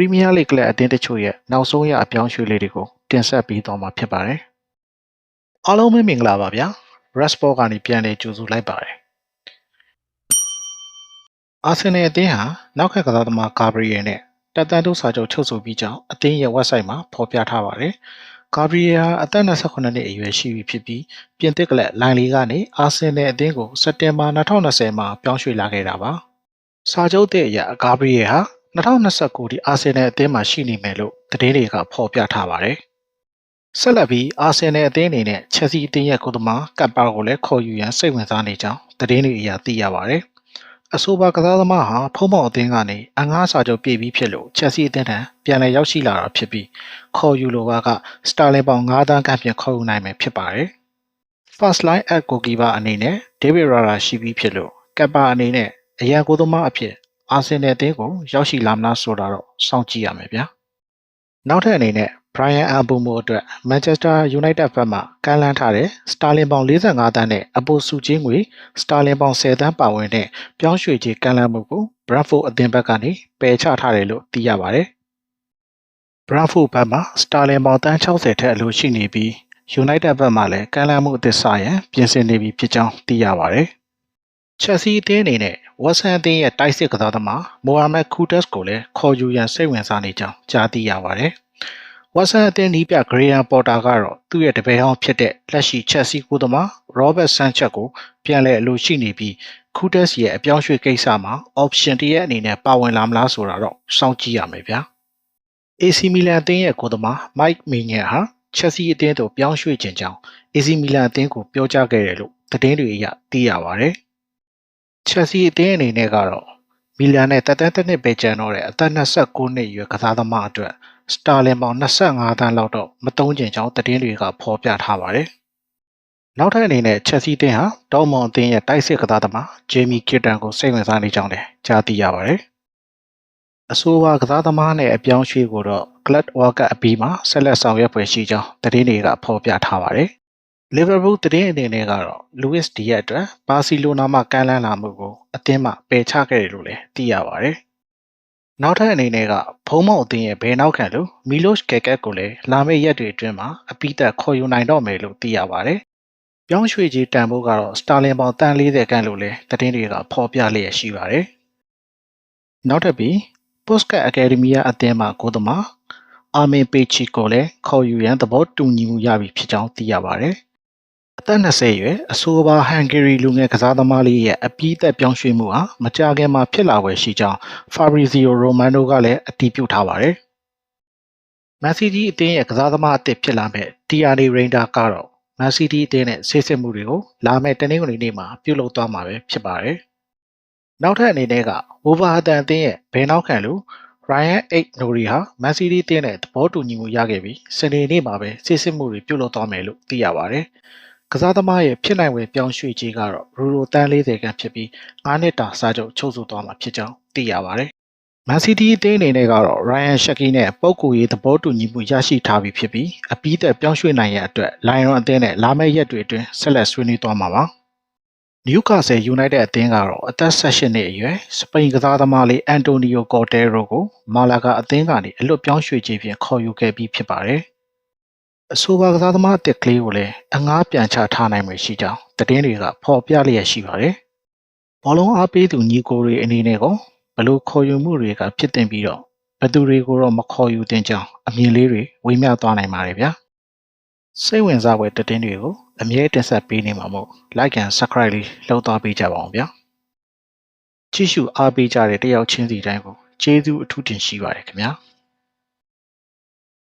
Premier League လက်အသင်းတချို့ရဲ့နောက်ဆုံးရအပြောင်းရွှေ့လေးတွေကိုတင်ဆက်ပြီးတော့မှာဖြစ်ပါတယ်။အားလုံးပဲမင်္ဂလာပါဗျာ။ Rashford ကနေပြန်လည်ကြိုဆိုလိုက်ပါတယ်။ Arsenal အသင်းဟာနောက်ခံကစားသမား Gabriel နဲ့တက်တန်းတိုးစာချုပ်ချုပ်ဆိုပြီးကြောင်းအသင်းရဲ့ website မှာဖော်ပြထားပါတယ်။ Gabriel ဟာအသက်28နှစ်အရွယ်ရှိပြီဖြစ်ပြီးပြင်သစ်ကလပ်လိုင်လီကနေ Arsenal အသင်းကိုစက်တင်ဘာ2020မှာပြောင်းရွှေ့လာခဲ့တာပါ။စာချုပ်သစ်အရ Gabriel ဟာ2029ဒီ Arsenal အသင်းမှာရှိနေမယ်လို့သတင်းတွေကဖော်ပြထားပါတယ်။ဆက်လက်ပြီး Arsenal အသင်းအနေနဲ့ Chelsea အသင်းရဲ့ကိုယ်သမားကပ်ပါကိုလည်းခေါ်ယူရန်စိတ်ဝင်စားနေကြောင်းသတင်းတွေအရသိရပါတယ်။အဆိုပါကစားသမားဟာဖုံးပေါင်အသင်းကနေအငှားစာချုပ်ပြည့်ပြီးဖြစ်လို့ Chelsea အသင်းထံပြန်လည်ရောက်ရှိလာတာဖြစ်ပြီးခေါ်ယူလိုပါကစတာလင်ပေါင်9သန်းခန့်ဖြင့်ခေါ်ယူနိုင်မယ်ဖြစ်ပါတယ်။ First line at goalkeeper အနေနဲ့ David Raya ရှိပြီးဖြစ်လို့ကပ်ပါအနေနဲ့အရန်ကိုယ်သမားအဖြစ်အာဆင်နယ်အသင်းကိုရောက်ရှိလာမလားဆိုတာတော့စောင့်ကြည့်ရမယ်ဗျာ။နောက်ထပ်အနေနဲ့ Brian Mbeumo အတွက် Manchester United ဘက်မှကမ်းလှမ်းထားတဲ့စတာလင်ပေါင်45သန်းနဲ့အပိုစုချင်းငွေစတာလင်ပေါင်10သန်းပါဝင်တဲ့ပြောင်းရွှေ့ခြင်းကမ်းလှမ်းမှုကို Brentford အသင်းဘက်ကနေပယ်ချထားတယ်လို့သိရပါတယ်။ Brentford ဘက်မှစတာလင်ပေါင်60ထက်အလိုရှိနေပြီး United ဘက်မှလည်းကမ်းလှမ်းမှုအသစ်စရန်ပြင်ဆင်နေပြီဖြစ်ကြောင်းသိရပါတယ်။ Chelsea အသင်းအနေနဲ့West Ham အသင်းရဲ့တိုက်စစ်ကစားသမား Mohamed Kudus ကိုလည်းခေါ်ယူရန်စိတ်ဝင်စားနေကြောင်းကြားသိရပါတယ်။ West Ham အသင်းနီးပြ Graham Potter ကတော့သူ့ရဲ့တပည့်ဟောင်းဖြစ်တဲ့လက်ရှိ Chelsea ကိုယ်သမား Robert Sanchez ကိုပြန်လည်အလိုရှိနေပြီး Kudus ရဲ့အပြောင်းရွှေ့ကိစ္စမှာ option တရက်အနေနဲ့ပါဝင်လာမလားဆိုတာတော့စောင့်ကြည့်ရမယ်ဗျာ။ AC Milan အသင်းရဲ့ကိုယ်သမား Mike Maignan ဟာ Chelsea အသင်းသို့ပြောင်းရွှေ့ခြင်းကြောင့် AC Milan အသင်းကိုပြောကြားခဲ့တယ်လို့သတင်းတွေအရသိရပါတယ်။ Chelsea အသင်းအနေနဲ့ကတော့မီလန်နဲ့တက်တန်းတစ်နှစ်ပဲကျန်တော့တဲ့အသက်29နှစ်အရွယ်ကစားသမားအတွက်စတာလင်ပေါင်25သန်းလောက်တော့မသုံးကျင်ကြောင်းသတင်းတွေကဖော်ပြထားပါတယ်။နောက်ထပ်အနေနဲ့ Chelsea အသင်းဟာဒေါမွန်အသင်းရဲ့တိုက်စစ်ကစားသမား Jamie Carragher ကိုစိတ်ဝင်စားနေကြောင်းလည်းကြားသိရပါတယ်။အဆိုပါကစားသမားနဲ့အပြောင်းရွှေ့ကိုတော့ Club World Cup အပြီးမှာဆက်လက်ဆောင်ရွက်ဖွယ်ရှိကြောင်းသတင်းတွေကဖော်ပြထားပါတယ်။ Liverpool သတင်းအနေနဲ့ကတော့ Luis Diaz အတွက်ဘာစီလိုနာမှကမ်းလှမ်းလာမှုကိုအသင်းမှပယ်ချခဲ့တယ်လို့လည်းသိရပါတယ်။နောက်ထပ်အနေနဲ့ကဖုံးမောက်အသင်းရဲ့ဘယ်နောက်ခံလို့ Milos Keket ကိုလည်းလာမယ့်ရက်တွေအတွင်းမှာအပိသက်ခေါ်ယူနိုင်တော့မယ်လို့သိရပါတယ်။ပြောင်းရွှေ့ကြီးတန်ဖိုးကတော့စတာလင်ပေါင်40ခန့်လို့လည်းသတင်းတွေကဖော်ပြလျက်ရှိပါတယ်။နောက်ထပ်ပြီး Puskas Academy အသင်းမှကိုယ်သမားArmin Pechi ကိုလည်းခေါ်ယူရန်သဘောတူညီမှုရပြီဖြစ်ကြောင်းသိရပါတယ်။အသက်20ရွယ်အဆိုပါဟန်ဂေရီလူငယ်ကစားသမားလေးရဲ့အပြီးသက်ပြောင်းရွှေ့မှုဟာမကြာခင်မှာဖြစ်လာွယ်ရှိကြောင်း Fabrizio Romano ကလည်းအတည်ပြုထားပါတယ်။ Man City အသင်းရဲ့ကစားသမားအသစ်ဖြစ်လာမဲ့ Tierney Reinders ကတော့ Man City အသင်းနဲ့ဆေးစစ်မှုတွေကိုလာမယ့်တနင်္ဂနွေနေ့မှာပြုလုပ်သွားမှာပဲဖြစ်ပါတယ်။နောက်ထပ်အနေနဲ့က Wolverhampton အသင်းရဲ့ဘယ်နောက်ခံလို့ Ryan Aït-Nouri ဟာ Man City အသင်းနဲ့သဘောတူညီမှုရခဲ့ပြီးစနေနေ့မှာပဲဆေးစစ်မှုတွေပြုလုပ်သွားမယ်လို့သိရပါတယ်။ကစားသမားရဲ့ဖြစ်နိုင်ွယ်ပြောင်းရွှေ့ခြင်းကတော့ရူရို40ခန့်ဖြစ်ပြီး9နှစ်တာစာချုပ်ချုပ်ဆိုသွားမှာဖြစ်ကြောင်းသိရပါတယ်။ Man City အသင်းအနေနဲ့ကတော့ Ryan Cherki နဲ့ပုဂ္ဂိုလ်ရေးသဘောတူညီမှုရရှိထားပြီးဖြစ်ပြီးအပြီးသက်ပြောင်းရွှေ့နိုင်ရန်အတွက် Lyon အသင်းနဲ့လာမယ့်ရက်တွေအတွင်းဆက်လက်ဆွေးနွေးသွားမှာပါ။ Newcastle United အသင်းကတော့အသက်18နှစ်အရွယ်စပိန်ကစားသမားလေး Antonio Cordero ကိုမာလာဂါအသင်းကနေအလွတ်ပြောင်းရွှေ့ခြင်းဖြင့်ခေါ်ယူခဲ့ပြီးဖြစ်ပါတယ်။အဆိုပါကစားသမားအသစ်ကလေးကိုလည်းအငှားပြန်ချထားနိုင်မှာရှိကြောင်းသတင်းတွေကဖော်ပြလျက်ရှိပါတယ်။ဘောလုံးအားပေးသူညီကိုတွေအနေနဲ့ကောဘလို့ခေါ်ယူမှုတွေကဖြစ်တင်ပြီးတော့ဘသူတွေကိုတော့မခေါ်ယူသင့်ကြောင်းအမြင်လေးတွေဝေမျှသွားနိုင်ပါတယ်ဗျာ။စိတ်ဝင်စားဖွယ်သတင်းတွေကိုအမြဲတင်ဆက်ပေးနေမှာမို့ like and subscribe လေးလုပ်သွားပေးကြပါအောင်ဗျာ။ကြည့်ရှုအားပေးကြတဲ့တယောက်ချင်းစီတိုင်းကိုကျေးဇူးအထူးတင်ရှိပါတယ်ခင်ဗျာ။